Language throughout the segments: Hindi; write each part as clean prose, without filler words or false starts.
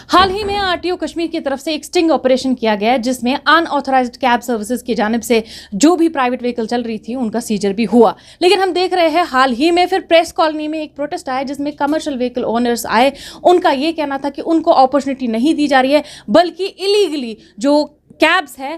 हाल ही में आरटीओ कश्मीर की तरफ से एक स्टिंग ऑपरेशन किया गया जिसमें अनऑथराइज्ड कैब सर्विसेज की जानिब से जो भी प्राइवेट व्हीकल चल रही थी उनका सीजर भी हुआ। लेकिन हम देख रहे हैं हाल ही में फिर प्रेस कॉलोनी में एक प्रोटेस्ट आया जिसमें कमर्शियल व्हीकल ओनर्स आए। उनका ये कहना था कि उनको अपॉर्चुनिटी नहीं दी जा रही है बल्कि इलीगली जो कैब्स है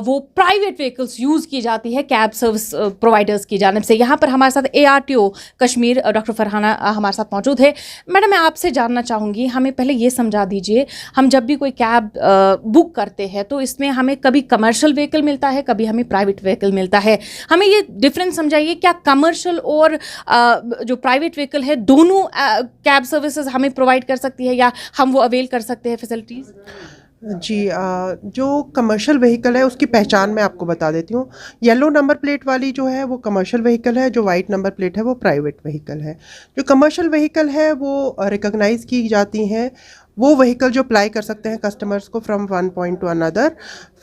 वो प्राइवेट व्हीकल्स यूज़ की जाती है कैब सर्विस प्रोवाइडर्स की जानिब से। यहाँ पर हमारे साथ एआरटीओ कश्मीर डॉक्टर फरहाना हमारे साथ मौजूद है। मैडम, मैं आपसे जानना चाहूँगी, हमें पहले ये समझा दीजिए, हम जब भी कोई कैब बुक करते हैं तो इसमें हमें कभी कमर्शियल व्हीकल मिलता है, कभी हमें प्राइवेट व्हीकल मिलता है। हमें ये डिफरेंस समझाइए, क्या कमर्शियल और जो प्राइवेट व्हीकल है दोनों कैब सर्विसेज हमें प्रोवाइड कर सकती है या हम वो अवेल कर सकते हैं फैसिलिटीज़? जी, जो कमर्शियल व्हीकल है उसकी पहचान मैं आपको बता देती हूँ। येलो नंबर प्लेट वाली जो है वो कमर्शियल व्हीकल है, जो वाइट नंबर प्लेट है वो प्राइवेट व्हीकल है। जो कमर्शियल व्हीकल है वो रिकॉग्नाइज़ की जाती हैं वो व्हीकल जो अप्लाई कर सकते हैं कस्टमर्स को from one point two another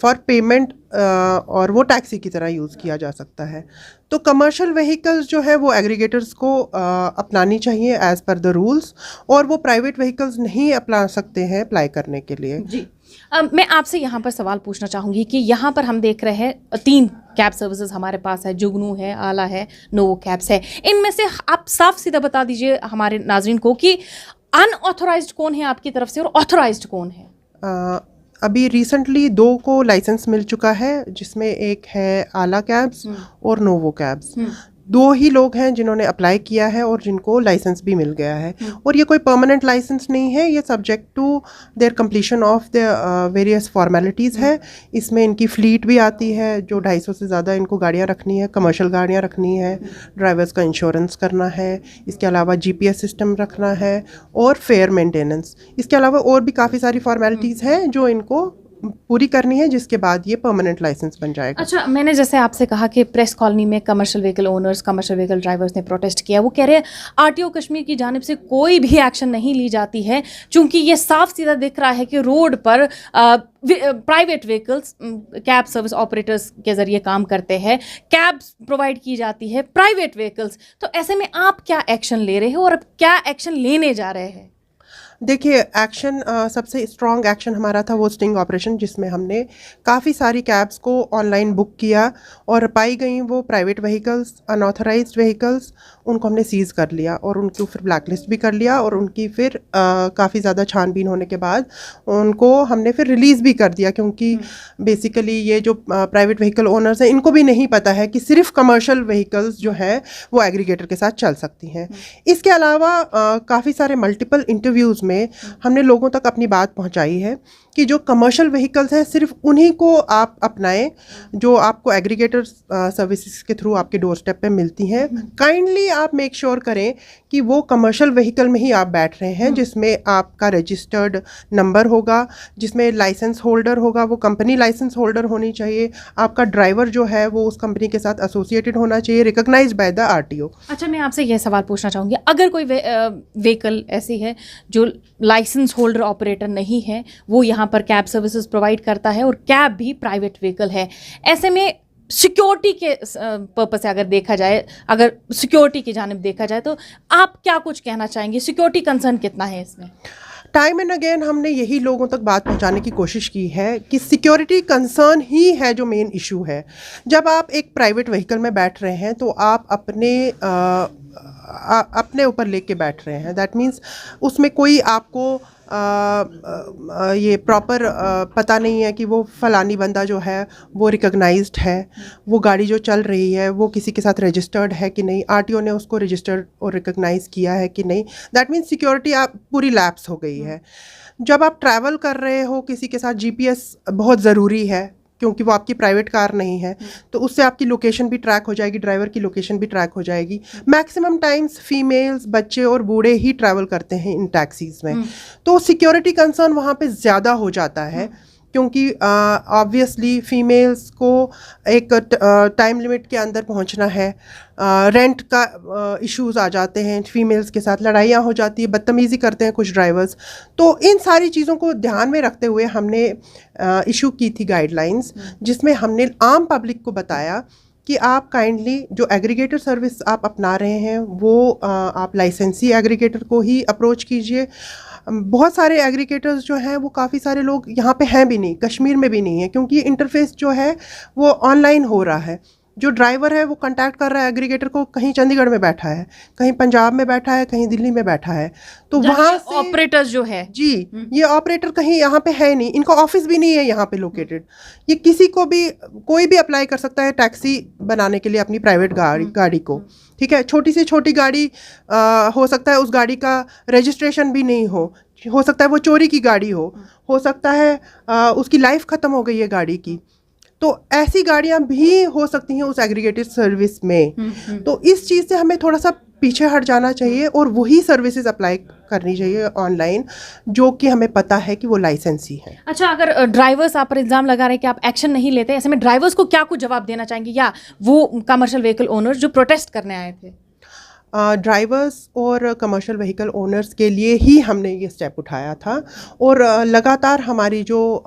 for payment, और वो टैक्सी की तरह यूज़ किया जा सकता है। तो कमर्शियल व्हीकल्स जो है वो एग्रीगेटर्स को अपनानी चाहिए एज़ पर द रूल्स, और वो प्राइवेट व्हीकल्स नहीं अपना सकते हैं अप्लाई करने के लिए। जी, मैं आपसे यहाँ पर सवाल पूछना चाहूँगी कि यहाँ पर हम देख रहे हैं 3 कैब सर्विसेज हमारे पास है, जुगनू है, आला है, नोवो कैब्स है। इनमें से आप साफ सीधा बता दीजिए हमारे नाजरीन को कि अनऑथोराइज्ड कौन है आपकी तरफ से और ऑथोराइज्ड कौन है? अभी रिसेंटली 2 को लाइसेंस मिल चुका है, जिसमें एक है आला कैब्स और नोवो कैब्स। 2 ही लोग हैं जिन्होंने अप्लाई किया है और जिनको लाइसेंस भी मिल गया है। और ये कोई परमानेंट लाइसेंस नहीं है, ये subject to their completion of the various formalities है। इसमें इनकी फ्लीट भी आती है, जो 250 से ज़्यादा इनको गाड़ियाँ रखनी है, कमर्शियल गाड़ियाँ रखनी है, ड्राइवर्स का इंश्योरेंस करना है, इसके अलावा जीपीएस सिस्टम रखना है और फेयर मेंटेनेंस। इसके अलावा और भी काफ़ी सारी फॉर्मेलिटीज़ हैं जो इनको पूरी करनी है, जिसके बाद ये परमानेंट लाइसेंस बन जाएगा। अच्छा, मैंने जैसे आपसे कहा कि प्रेस कॉलोनी में commercial vehicle owners, commercial vehicle drivers ने प्रोटेस्ट किया। वो कह रहे हैं आरटीओ कश्मीर की जानिब से कोई भी एक्शन नहीं ली जाती है क्योंकि ये साफ सीधा दिख रहा है कि रोड पर private vehicles cab service operators के ज़रिए काम करते हैं, कैब्स प्रोवाइड की जाती है प्राइवेट व्हीकल्स। तो ऐसे में आप क्या एक्शन ले रहे हो और अब क्या एक्शन लेने जा रहे हैं? देखिए, एक्शन सबसे स्ट्रॉन्ग एक्शन हमारा था वो स्टिंग ऑपरेशन, जिसमें हमने काफ़ी सारी कैब्स को ऑनलाइन बुक किया और पाई गई वो प्राइवेट व्हीकल्स, अनऑथराइज्ड व्हीकल्स, उनको हमने सीज़ कर लिया और उनको फिर ब्लैकलिस्ट भी कर लिया। और उनकी फिर काफ़ी ज़्यादा छानबीन होने के बाद उनको हमने फिर रिलीज़ भी कर दिया, क्योंकि बेसिकली ये जो प्राइवेट व्हीकल ओनर्स हैं इनको भी नहीं पता है कि सिर्फ कमर्शियल व्हीकल्स जो है वो एग्रीगेटर के साथ चल सकती हैं। इसके अलावा काफ़ी सारे मल्टीपल इंटरव्यूज़ में हमने लोगों तक अपनी बात पहुंचाई है कि जो कमर्शियल व्हीकल्स हैं सिर्फ उन्हीं को आप अपनाएं जो आपको एग्रीगेटर सर्विसेज के थ्रू आपके डोर स्टेप पे मिलती हैं। काइंडली आप मेक श्योर करें कि वो कमर्शियल व्हीकल में ही आप बैठ रहे हैं जिसमें आपका रजिस्टर्ड नंबर होगा, जिसमें लाइसेंस होल्डर होगा, वो कंपनी लाइसेंस होल्डर होनी चाहिए। आपका ड्राइवर जो है वो उस कंपनी के साथ एसोसिएटेड होना चाहिए, रिकॉग्नाइज्ड बाय द आरटीओ। अच्छा, मैं आपसे यह सवाल पूछना चाहूँगी, अगर कोई व्हीकल ऐसी है जो लाइसेंस होल्डर ऑपरेटर नहीं है, वो यहाँ पर कैब सर्विसेज प्रोवाइड करता है और कैब भी प्राइवेट व्हीकल है, ऐसे में सिक्योरिटी के पर्पज से अगर देखा जाए, अगर सिक्योरिटी की जानिब देखा जाए तो आप क्या कुछ कहना चाहेंगे? सिक्योरिटी कंसर्न कितना है इसमें? टाइम एंड अगेन हमने यही लोगों तक बात पहुंचाने की कोशिश की है कि सिक्योरिटी कंसर्न ही है जो मेन इशू है। जब आप एक प्राइवेट व्हीकल में बैठ रहे हैं तो आप अपने ऊपर लेके बैठ रहे हैं। दैट मीन्स उसमें कोई आपको ये प्रॉपर पता नहीं है कि वो फलानी बंदा जो है वो रिकॉग्नाइज्ड है, वो गाड़ी जो चल रही है वो किसी के साथ रजिस्टर्ड है कि नहीं, आरटीओ ने उसको रजिस्टर्ड और रिकॉग्नाइज किया है कि नहीं। दैट मीन्स सिक्योरिटी आप पूरी लैप्स हो गई है। जब आप ट्रैवल कर रहे हो किसी के साथ, जीपीएस बहुत ज़रूरी है क्योंकि वो आपकी प्राइवेट कार नहीं है, तो उससे आपकी लोकेशन भी ट्रैक हो जाएगी, ड्राइवर की लोकेशन भी ट्रैक हो जाएगी। मैक्सिमम टाइम्स फीमेल्स, बच्चे और बूढ़े ही ट्रैवल करते हैं इन टैक्सीज़ में, तो सिक्योरिटी कंसर्न वहाँ पे ज़्यादा हो जाता है, क्योंकि ऑब्वियसली फीमेल्स को एक टाइम लिमिट के अंदर पहुंचना है। रेंट का इश्यूज आ जाते हैं, फीमेल्स के साथ लड़ाइयाँ हो जाती है, बदतमीज़ी करते हैं कुछ ड्राइवर्स। तो इन सारी चीज़ों को ध्यान में रखते हुए हमने इशू की थी गाइडलाइंस, जिसमें हमने आम पब्लिक को बताया कि आप काइंडली जो एग्रीगेटर सर्विस आप अपना रहे हैं वो आप लाइसेंसी एग्रीगेटर को ही अप्रोच कीजिए। बहुत सारे एग्रीगेटर्स जो हैं वो काफ़ी सारे लोग यहाँ पे हैं भी नहीं, कश्मीर में भी नहीं है, क्योंकि ये इंटरफेस जो है वो ऑनलाइन हो रहा है। जो ड्राइवर है वो कांटेक्ट कर रहा है एग्रीगेटर को, कहीं चंडीगढ़ में बैठा है, कहीं पंजाब में बैठा है, कहीं दिल्ली में बैठा है, तो वहाँ से ऑपरेटर्स जो है जी, ये ऑपरेटर कहीं यहाँ पे है नहीं, इनका ऑफिस भी नहीं है यहाँ पे लोकेटेड। ये किसी को भी, कोई भी अप्लाई कर सकता है टैक्सी बनाने के लिए अपनी प्राइवेट गाड़ी को, ठीक है। छोटी से छोटी गाड़ी हो सकता है उस गाड़ी का रजिस्ट्रेशन भी नहीं हो सकता है वो चोरी की गाड़ी हो सकता है उसकी लाइफ ख़त्म हो गई है गाड़ी की, तो ऐसी गाड़ियां भी हो सकती हैं उस एग्रीगेटेड सर्विस में। तो इस चीज़ से हमें थोड़ा सा पीछे हट जाना चाहिए और वही सर्विसेज अप्लाई करनी चाहिए ऑनलाइन जो कि हमें पता है कि वो लाइसेंसी है। अच्छा, अगर ड्राइवर्स आप पर इल्ज़ाम लगा रहे हैं कि आप एक्शन नहीं लेते, ऐसे में ड्राइवर्स को क्या कुछ जवाब देना चाहेंगे, या वो कमर्शियल व्हीकल ओनर्स जो प्रोटेस्ट करने आए थे? ड्राइवर्स और कमर्शियल व्हीकल ओनर्स के लिए ही हमने ये स्टेप उठाया था, और लगातार हमारी जो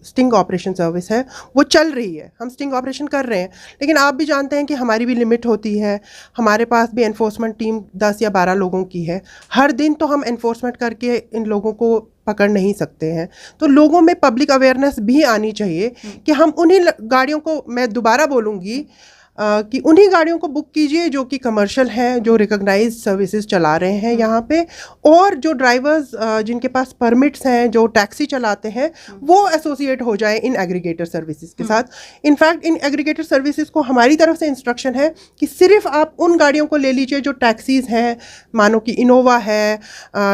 स्टिंग ऑपरेशन सर्विस है वो चल रही है। हम स्टिंग ऑपरेशन कर रहे हैं, लेकिन आप भी जानते हैं कि हमारी भी लिमिट होती है। हमारे पास भी एनफोर्समेंट टीम 10 या 12 लोगों की है। हर दिन तो हम एनफोर्समेंट करके इन लोगों को पकड़ नहीं सकते हैं, तो लोगों में पब्लिक अवेयरनेस भी आनी चाहिए कि हम उन्हीं गाड़ियों को, मैं दोबारा बोलूँगी कि उन्हीं गाड़ियों को बुक कीजिए जो कि कमर्शियल हैं, जो रिकॉग्नाइज्ड सर्विसेज चला रहे हैं यहाँ पे, और जो ड्राइवर्स जिनके पास परमिट्स हैं, जो टैक्सी चलाते हैं, वो एसोसिएट हो जाए इन एग्रीगेटर सर्विसेज के साथ। इनफैक्ट इन एग्रीगेटर सर्विसेज को हमारी तरफ से इंस्ट्रक्शन है कि सिर्फ आप उन गाड़ियों को ले लीजिए जो टैक्सीज़ हैं, मानो कि इनोवा है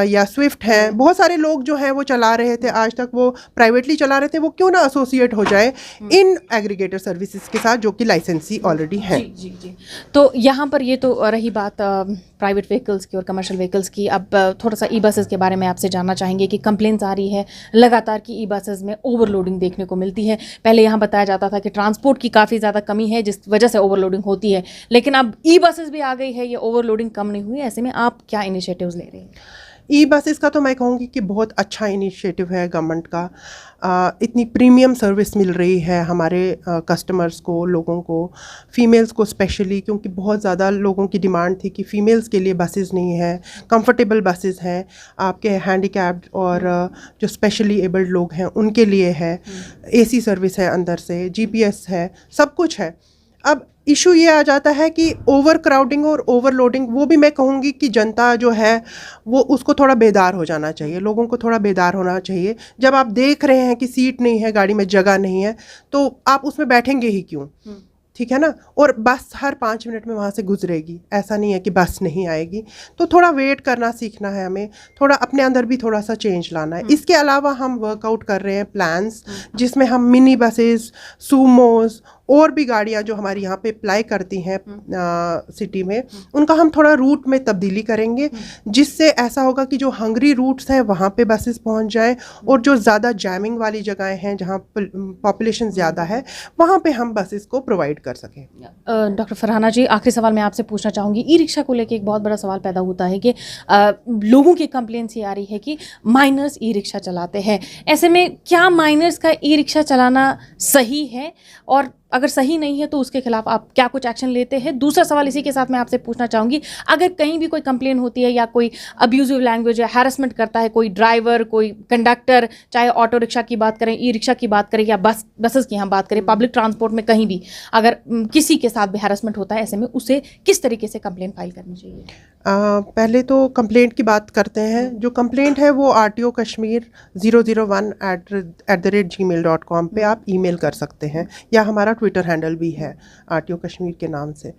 या स्विफ्ट है। बहुत सारे लोग जो हैं वो चला रहे थे, आज तक वो प्राइवेटली चला रहे थे, वो क्यों ना एसोसिएट हो जाए इन एग्रीगेटर सर्विसेज के साथ जो कि लाइसेंसी ऑलरेडी है। जी जी जी। तो यहाँ पर ये तो रही बात प्राइवेट व्हीकल्स की और कमर्शियल व्हीकल्स की। अब थोड़ा सा ई बसेस के बारे में आपसे जानना चाहेंगे कि कंप्लेंट्स आ रही है लगातार कि ई बसेस में ओवरलोडिंग देखने को मिलती है। पहले यहाँ बताया जाता था कि ट्रांसपोर्ट की काफ़ी ज़्यादा कमी है जिस वजह से ओवरलोडिंग होती है, लेकिन अब ई बसेस भी आ गई है, ये ओवरलोडिंग कम नहीं हुई। ऐसे में आप क्या इनिशिएटिव्स ले रहे हैं? ई बसेस का तो मैं कहूँगी कि बहुत अच्छा इनिशिएटिव है गवर्नमेंट का। इतनी प्रीमियम सर्विस मिल रही है हमारे कस्टमर्स को, लोगों को, फीमेल्स को स्पेशली, क्योंकि बहुत ज़्यादा लोगों की डिमांड थी कि फ़ीमेल्स के लिए बसेस नहीं है, कंफर्टेबल बसेस हैं आपके हैंडीकैप्ड और जो स्पेशली एबल्ड लोग हैं उनके लिए है। एसी सर्विस है, अंदर से जीपीएस है, सब कुछ है। अब इशू ये आ जाता है कि ओवर क्राउडिंग और ओवरलोडिंग, वो भी मैं कहूँगी कि जनता जो है वो उसको थोड़ा बेदार हो जाना चाहिए, लोगों को थोड़ा बेदार होना चाहिए। जब आप देख रहे हैं कि सीट नहीं है, गाड़ी में जगह नहीं है, तो आप उसमें बैठेंगे ही क्यों, ठीक है ना। और बस हर 5 मिनट में वहाँ से गुजरेगी, ऐसा नहीं है कि बस नहीं आएगी। तो थोड़ा वेट करना सीखना है हमें, थोड़ा अपने अंदर भी थोड़ा सा चेंज लाना है। इसके अलावा हम वर्कआउट कर रहे हैं प्लान्स जिसमें हम मिनी बसेस, सूमोस और भी गाड़ियाँ जो हमारी यहाँ पे अप्लाई करती हैं सिटी में, उनका हम थोड़ा रूट में तब्दीली करेंगे, जिससे ऐसा होगा कि जो हंगरी रूट्स हैं वहाँ पे बसेस पहुँच जाएं, और जो ज़्यादा जैमिंग वाली जगहें हैं जहाँ पॉपुलेशन ज़्यादा है वहाँ पे हम बसेस को प्रोवाइड कर सकें। डॉक्टर फरहाना जी, आखिरी सवाल मैं आपसे पूछना चाहूँगी। ई रिक्शा को लेकर एक बहुत बड़ा सवाल पैदा होता है कि लोगों की कंप्लेंट्स ये आ रही है कि माइनर्स ई रिक्शा चलाते हैं। ऐसे में क्या माइनर्स का ई रिक्शा चलाना सही है, और अगर सही नहीं है तो उसके खिलाफ आप क्या कुछ एक्शन लेते हैं? दूसरा सवाल इसी के साथ मैं आपसे पूछना चाहूँगी, अगर कहीं भी कोई कंप्लेन होती है या कोई अब्यूजिव लैंग्वेज या हैरेसमेंट करता है कोई ड्राइवर, कोई कंडक्टर, चाहे ऑटो रिक्शा की बात करें, ई रिक्शा की बात करें या बसेस की हम बात करें, पब्लिक ट्रांसपोर्ट में कहीं भी अगर किसी के साथ भी हैरेसमेंट होता है, ऐसे में उसे किस तरीके से कंप्लेन फाइल करनी चाहिए? पहले तो कंप्लेंट की बात करते हैं। जो कंप्लेंट है वो RTO Kashmir 001@gmail.com पे आप ईमेल कर सकते हैं, या हमारा ट्विटर हैंडल भी है RTO Kashmir के नाम से।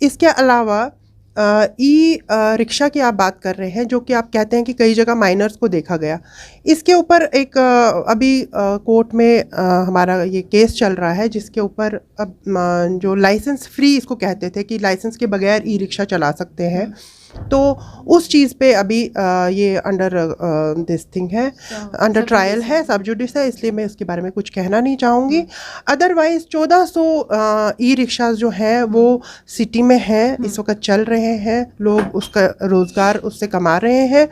इसके अलावा ई रिक्शा की आप बात कर रहे हैं, जो कि आप कहते हैं कि कई जगह माइनर्स को देखा गया। इसके ऊपर एक अभी कोर्ट में हमारा ये केस चल रहा है, जिसके ऊपर अब जो लाइसेंस फ्री इसको कहते थे कि लाइसेंस के बगैर ई रिक्शा चला सकते हैं, तो उस चीज़ पे अभी ये अंडर दिस थिंग है, अंडर ट्रायल है, सब जुडिस है, इसलिए मैं इसके बारे में कुछ कहना नहीं चाहूँगी। अदरवाइज़ 1400 ई रिक्शाज जो हैं वो सिटी में हैं, इस वक्त चल रहे हैं, लोग उसका रोज़गार उससे कमा रहे हैं।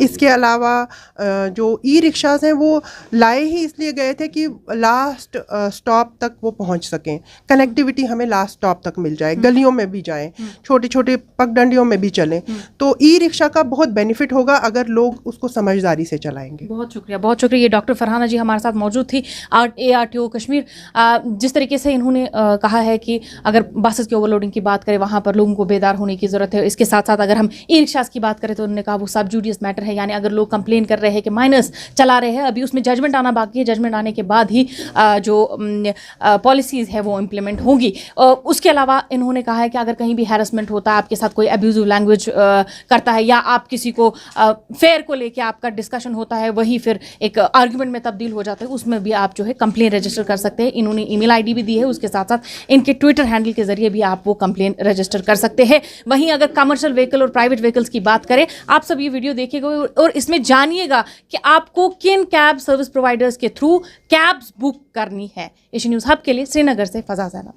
इसके अलावा जो ई रिक्शाज हैं वो लाए ही इसलिए गए थे कि लास्ट स्टॉप तक वो पहुँच सकें, कनेक्टिविटी हमें लास्ट स्टॉप तक मिल जाए, गलियों में भी जाएँ, छोटे छोटे पगडंडियों में भी चलें। तो ई रिक्शा का बहुत बेनिफिट होगा अगर लोग उसको समझदारी से चलाएंगे। बहुत शुक्रिया, बहुत शुक्रिया। ये डॉक्टर फरहाना जी हमारे साथ मौजूद थी, ARTO कश्मीर। जिस तरीके से इन्होंने कहा है कि अगर बसेस की ओवरलोडिंग की बात करें वहाँ पर लोगों को बेदार होने की ज़रूरत है। इसके साथ साथ अगर हम ई रिक्शास की बात करें तो उन्होंने कहा वो सब जुडियस मैटर है, यानी अगर लोग कंप्लेन कर रहे हैं कि माइनर्स चला रहे हैं, अभी उसमें जजमेंट आना बाकी है, जजमेंट आने के बाद ही जो पॉलिसीज़ है वो इम्प्लीमेंट होंगी। उसके अलावा इन्होंने कहा है कि अगर कहीं भी हैरेसमेंट होता है, आपके साथ कोई अब्यूजिव लैंग्वेज करता है, या आप किसी को फेयर को लेके आपका डिस्कशन होता है, वही फिर एक आर्ग्यूमेंट में तब्दील हो जाता है, उसमें भी आप जो है कंप्लेन रजिस्टर कर सकते हैं। इन्होंने ईमेल आईडी भी दी है, उसके साथ साथ इनके ट्विटर हैंडल के जरिए भी आप वो कंप्लेन रजिस्टर कर सकते हैं। वहीं अगर कमर्शियल व्हीकल और प्राइवेट व्हीकल्स की बात करें, आप सब ये वीडियो देखिएगा और इसमें जानिएगा कि आपको किन कैब सर्विस प्रोवाइडर्स के थ्रू कैब्स बुक करनी है। एशियन न्यूज़ हब के लिए श्रीनगर से फजा ज़ैनब।